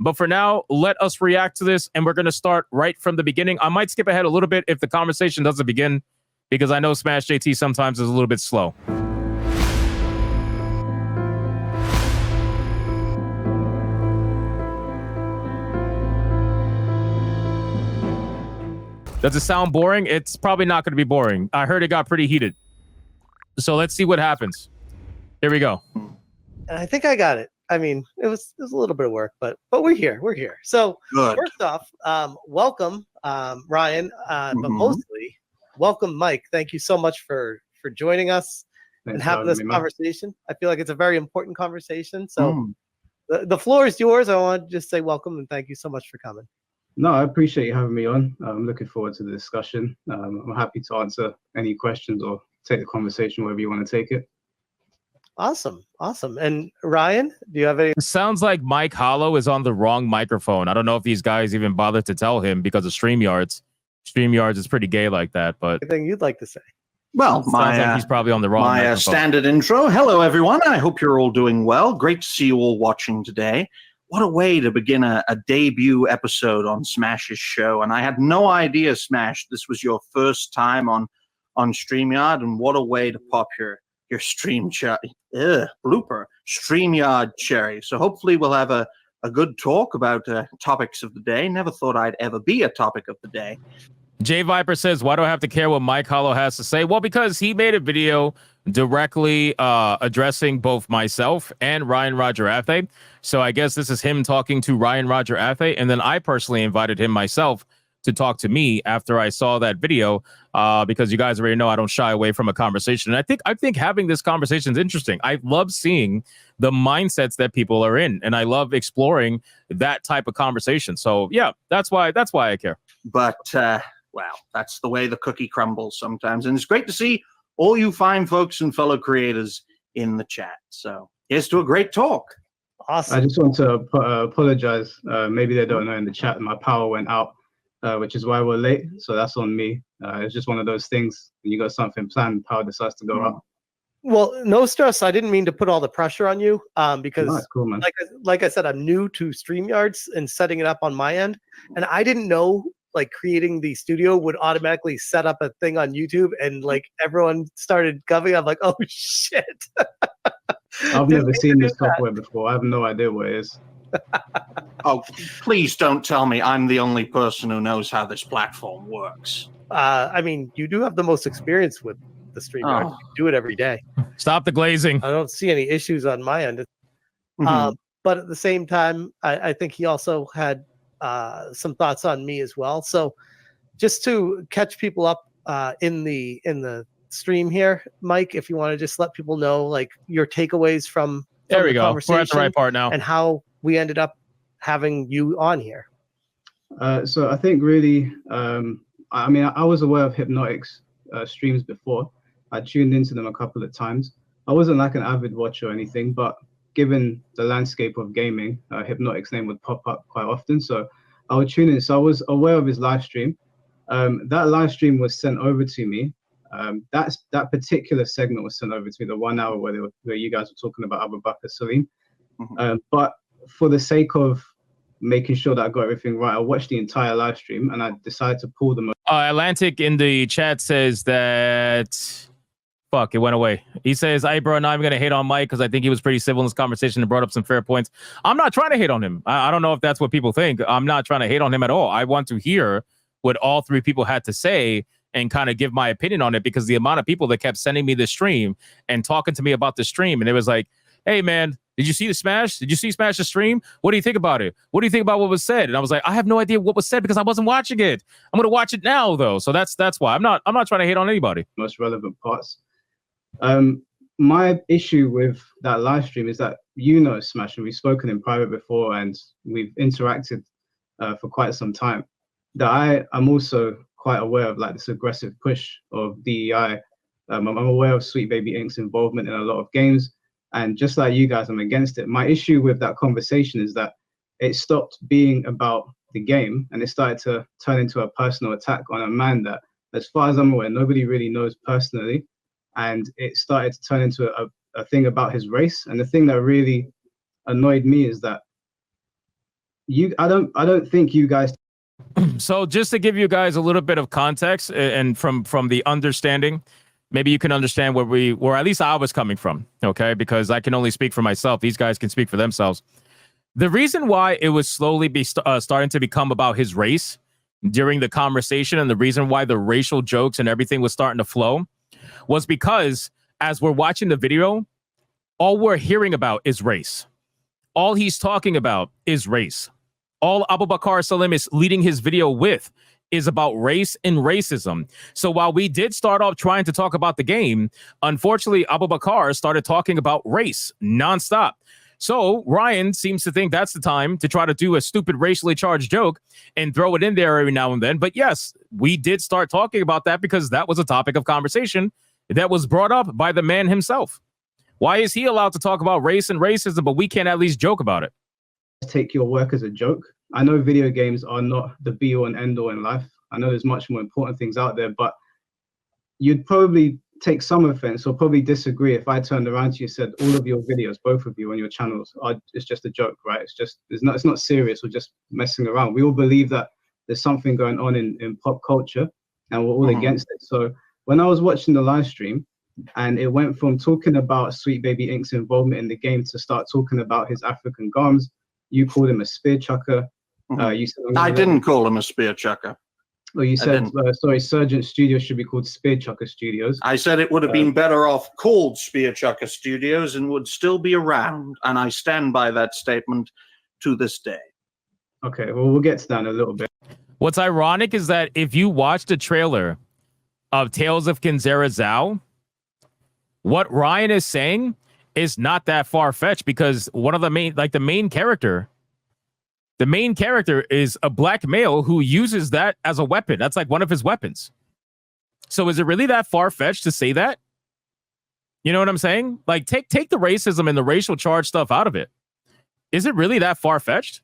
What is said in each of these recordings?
But for now, let us react to this, and we're going to start right from the beginning. I might skip ahead a little bit if the conversation doesn't begin, because I know Smash JT sometimes is a little bit slow. Does it sound boring? It's probably not going to be boring. I heard it got pretty heated. So let's see what happens. Here we go. I think I got it. I mean, it was a little bit of work, but we're here. We're here. So Good. First off, welcome, Ryan, but mostly welcome, Mike. Thank you so much for joining us and having this conversation. I feel like it's a very important conversation. So the floor is yours. I want to just say welcome and thank you so much for coming. No, I appreciate you having me on. I'm looking forward to the discussion. I'm happy to answer any questions or take the conversation wherever you want to take it. Awesome. And Ryan, do you have any? It sounds like Mike Hollow is on the wrong microphone. I don't know if these guys even bothered to tell him because of StreamYards. StreamYards is pretty gay like that, but anything you'd like to say? Well, like he's probably on the wrong microphone. Standard intro. Hello, everyone. I hope you're all doing well. Great to see you all watching today. What a way to begin a debut episode on Smash's show. And I had no idea, Smash, this was your first time on StreamYard. And what a way to pop your blooper, StreamYard cherry. So hopefully we'll have a good talk about topics of the day. Never thought I'd ever be a topic of the day. J Viper says, why do I have to care what Mike Hollow has to say? Well, because he made a video directly addressing both myself and Ryan Roger Athay. So I guess this is him talking to Ryan Roger Athay. And then I personally invited him myself to talk to me after I saw that video, because you guys already know I don't shy away from a conversation. And I think having this conversation is interesting. I love seeing the mindsets that people are in, and I love exploring that type of conversation. So yeah, that's why I care. But well, that's the way the cookie crumbles sometimes. And it's great to see all you fine folks and fellow creators in the chat. So here's to a great talk. Awesome. I just want to apologize. Maybe they don't know in the chat, my power went out, which is why we're late. So that's on me. It's just one of those things. When you got something planned, power decides to go up. Well, no stress. I didn't mean to put all the pressure on you, because cool, man. like I said, I'm new to StreamYards and setting it up on my end. And I didn't know like creating the studio would automatically set up a thing on YouTube, and like everyone started coming. I'm like, oh shit. I've never seen this software before. I have no idea what it is. Oh, please don't tell me I'm the only person who knows how this platform works. I mean, you do have the most experience with the StreamYard. You do it every day. Stop the glazing. I don't see any issues on my end. But at the same time, I think he also had some thoughts on me as well. So just to catch people up in the stream here, Mike, if you want to just let people know like your takeaways from there we go. We're at the right part now, and how we ended up having you on here. So I think really, I mean, I was aware of Hypnotic's streams before. I tuned into them a couple of times. I wasn't like an avid watcher or anything, but given the landscape of gaming, Hypnotic's name would pop up quite often. So I would tune in. So I was aware of his live stream. That live stream was sent over to me. That particular segment was sent over to me, the 1 hour where you guys were talking about Abu Bakr Salim. But for the sake of making sure that I got everything right, I watched the entire live stream and I decided to pull them. Atlantic in the chat says that... Fuck, it went away. He says, hey, bro, now I'm going to hate on Mike because I think he was pretty civil in this conversation and brought up some fair points. I'm not trying to hate on him. I don't know if that's what people think. I'm not trying to hate on him at all. I want to hear what all three people had to say and kind of give my opinion on it, because the amount of people that kept sending me the stream and talking to me about the stream, and it was like, hey, man, did you see the Smash? Did you see Smash the stream? What do you think about it? What do you think about what was said? And I was like, I have no idea what was said because I wasn't watching it. I'm going to watch it now, though. So that's why. I'm not trying to hate on anybody. Most relevant parts. My issue with that live stream is that, Smash, and we've spoken in private before and we've interacted for quite some time, that I'm also quite aware of like this aggressive push of DEI. I'm aware of Sweet Baby Inc.'s involvement in a lot of games, and just like you guys, I'm against it. My issue with that conversation is that it stopped being about the game and it started to turn into a personal attack on a man that, as far as I'm aware, nobody really knows personally. And it started to turn into a thing about his race. And the thing that really annoyed me is that I don't think you guys. So just to give you guys a little bit of context and from the understanding, maybe you can understand where at least I was coming from, okay? Because I can only speak for myself. These guys can speak for themselves. The reason why it was slowly starting to become about his race during the conversation, and the reason why the racial jokes and everything was starting to flow, was because as we're watching the video, all we're hearing about is race. All he's talking about is race. All Abu Bakr Salim is leading his video with is about race and racism. So while we did start off trying to talk about the game, unfortunately, Abu Bakr started talking about race nonstop. So Ryan seems to think that's the time to try to do a stupid racially charged joke and throw it in there every now and then. But yes, we did start talking about that because that was a topic of conversation that was brought up by the man himself. Why is he allowed to talk about race and racism, but we can't at least joke about it? Take your work as a joke. I know video games are not the be all and end all in life. I know there's much more important things out there, but you'd probably take some offense or probably disagree if I turned around to you and said all of your videos, both of you on your channels, it's just a joke, right? It's not serious. We're just messing around. We all believe that there's something going on in pop culture and we're all against it. So when I was watching the live stream and it went from talking about Sweet Baby Ink's involvement in the game to start talking about his African garms, you called him a spear chucker. You said, I didn't call him a spear chucker. Well, you said, sorry, Surgeon Studios should be called Spear Chucker Studios. I said it would have been better off called Spear Chucker Studios and would still be around. And I stand by that statement to this day. Okay, well, we'll get to that in a little bit. What's ironic is that if you watch the trailer of Tales of Kinzera Zhao, what Ryan is saying is not that far-fetched because one of the main character is a black male who uses that as a weapon. That's like one of his weapons. So is it really that far-fetched to say that? You know what I'm saying? Like, take the racism and the racial charge stuff out of it. Is it really that far-fetched?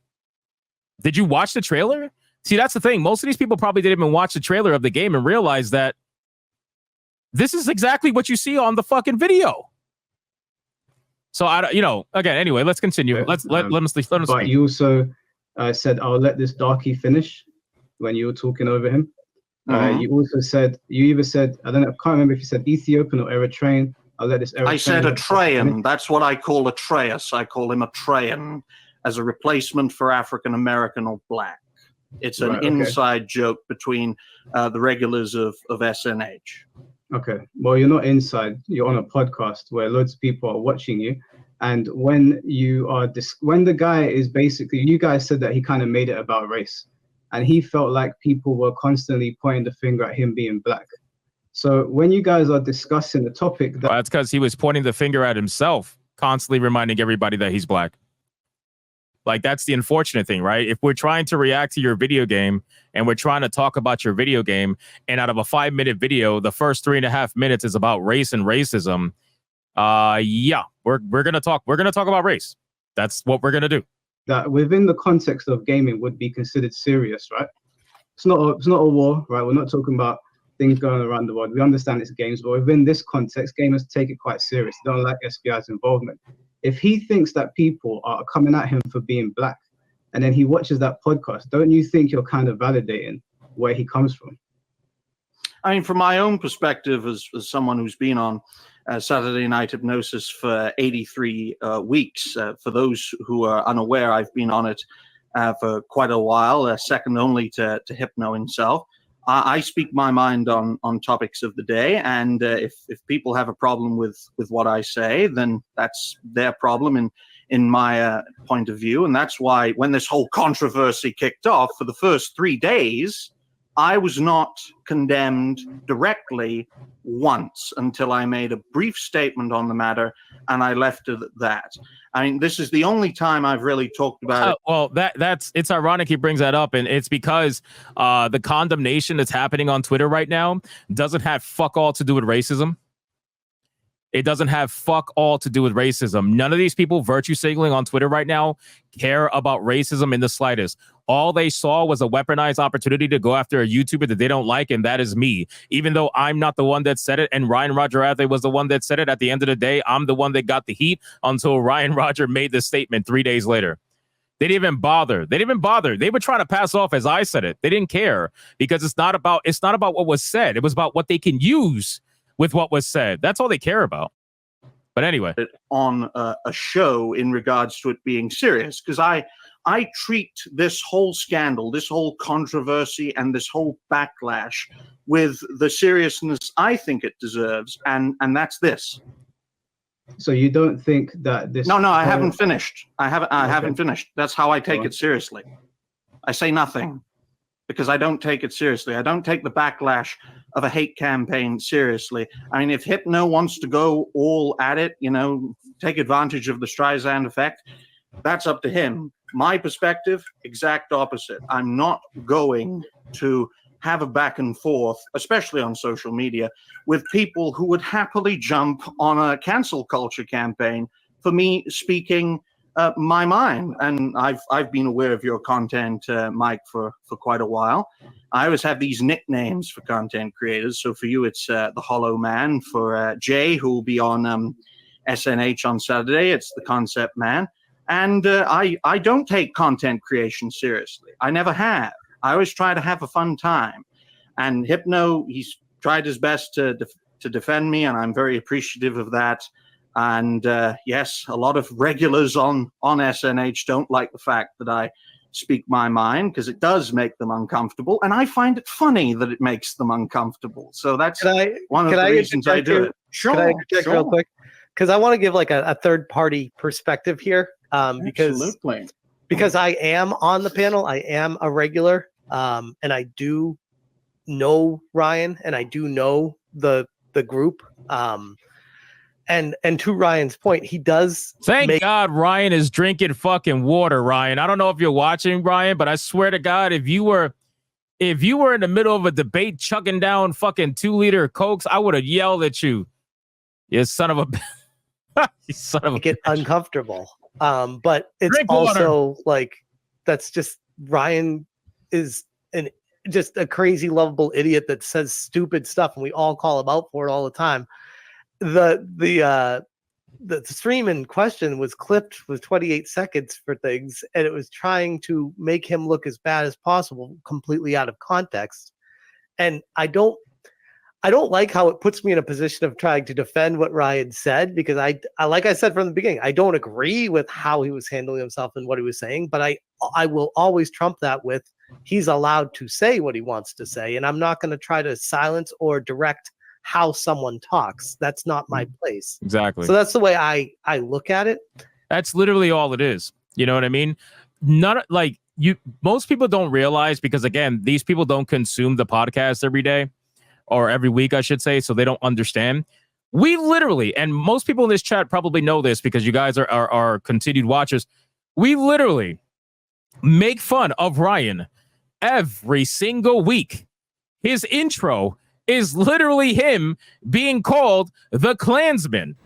Did you watch the trailer? See, that's the thing. Most of these people probably didn't even watch the trailer of the game and realize that this is exactly what you see on the fucking video. So again, anyway, let's continue. Let him speak. But you also said, "I'll let this darky finish" when you were talking over him. You also said, I don't know, I can't remember if you said Ethiopian or Eritrean. I'll let this Eritrean. I said Atreyan. That's what I call Atreus. I call him Atreyan as a replacement for African American or black. It's an inside joke between the regulars of SNH. Okay. Well, you're not inside. You're on a podcast where loads of people are watching you. And when you are, when the guy is basically, you guys said that he kind of made it about race. And he felt like people were constantly pointing the finger at him being black. So when you guys are discussing the topic, that's because he was pointing the finger at himself, constantly reminding everybody that he's black. Like, that's the unfortunate thing, right? If we're trying to react to your video game and we're trying to talk about your video game, and out of a 5-minute video, the first 3.5 minutes is about race and racism. We're gonna talk about race. That's what we're gonna do. That within the context of gaming would be considered serious, right? It's not a war, right? We're not talking about things going around the world. We understand it's games, but within this context, gamers take it quite serious. They don't like SBI's involvement. If he thinks that people are coming at him for being black, and then he watches that podcast, don't you think you're kind of validating where he comes from? I mean, from my own perspective, as someone who's been on Saturday Night Hypnosis for 83 weeks, for those who are unaware, I've been on it for quite a while, second only to Hypno himself. I speak my mind on topics of the day, and if people have a problem with what I say, then that's their problem in my point of view. And that's why when this whole controversy kicked off, for the first 3 days, I was not condemned directly once until I made a brief statement on the matter, and I left it at that. I mean, this is the only time I've really talked about it. Well, it's ironic he brings that up, and it's because the condemnation that's happening on Twitter right now doesn't have fuck all to do with racism. It doesn't have fuck all to do with racism. None of these people virtue signaling on Twitter right now care about racism in the slightest. All they saw was a weaponized opportunity to go after a YouTuber that they don't like, and that is me. Even though I'm not the one that said it, and Ryan Roger Athay was the one that said it, at the end of the day, I'm the one that got the heat until Ryan Roger made the statement 3 days later. They didn't even bother. They were trying to pass off as I said it. They didn't care because it's not about what was said. It was about what they can use with what was said. That's all they care about. But anyway, on a show in regards to it being serious, because I treat this whole scandal, this whole controversy, and this whole backlash with the seriousness I think it deserves, and that's this. So you don't think that this? No, I haven't finished. I haven't finished. That's how I take it seriously. I say nothing because I don't take it seriously. I don't take the backlash of a hate campaign seriously. I mean, if Hypno wants to go all at it, take advantage of the Streisand effect, that's up to him. My perspective, exact opposite. I'm not going to have a back and forth, especially on social media, with people who would happily jump on a cancel culture campaign for me speaking my mind. And I've been aware of your content, Mike, for quite a while. I always have these nicknames for content creators. So for you, it's the Hollow Man. For Jay, who will be on SNH on Saturday, it's the Concept Man. And I don't take content creation seriously. I never have. I always try to have a fun time. And Hypno, he's tried his best to defend me, and I'm very appreciative of that. And yes, a lot of regulars on SNH don't like the fact that I speak my mind because it does make them uncomfortable. And I find it funny that it makes them uncomfortable. So that's one of the reasons I do it. Sure. Can I interject real quick? Because I want to give like a third party perspective here. Because I am on the panel, I am a regular, and I do know Ryan, and I do know the group. And to Ryan's point, he does. Thank God Ryan is drinking fucking water, Ryan. I don't know if you're watching, Ryan, but I swear to God, if you were in the middle of a debate chugging down fucking 2-liter Cokes, I would have yelled at you. You son of a you son of a get uncomfortable. But it's Drink also water. like that's just Ryan is just a crazy lovable idiot that says stupid stuff, and we all call him out for it all the time. The stream in question was clipped with 28 seconds for things, and it was trying to make him look as bad as possible, completely out of context. And I don't like how it puts me in a position of trying to defend what Ryan said, because I like I said from the beginning, I don't agree with how he was handling himself and what he was saying, but I will always trump that with he's allowed to say what he wants to say, and I'm not going to try to silence or direct how someone talks. That's not my place. Exactly. So that's the way I look at it. That's literally all it is. You know what I mean? Most people don't realize, because again, these people don't consume the podcast every day or every week, I should say, so they don't understand. We literally, and most people in this chat probably know this because you guys are continued watchers, we literally make fun of Ryan every single week. His intro is literally him being called the Klansman.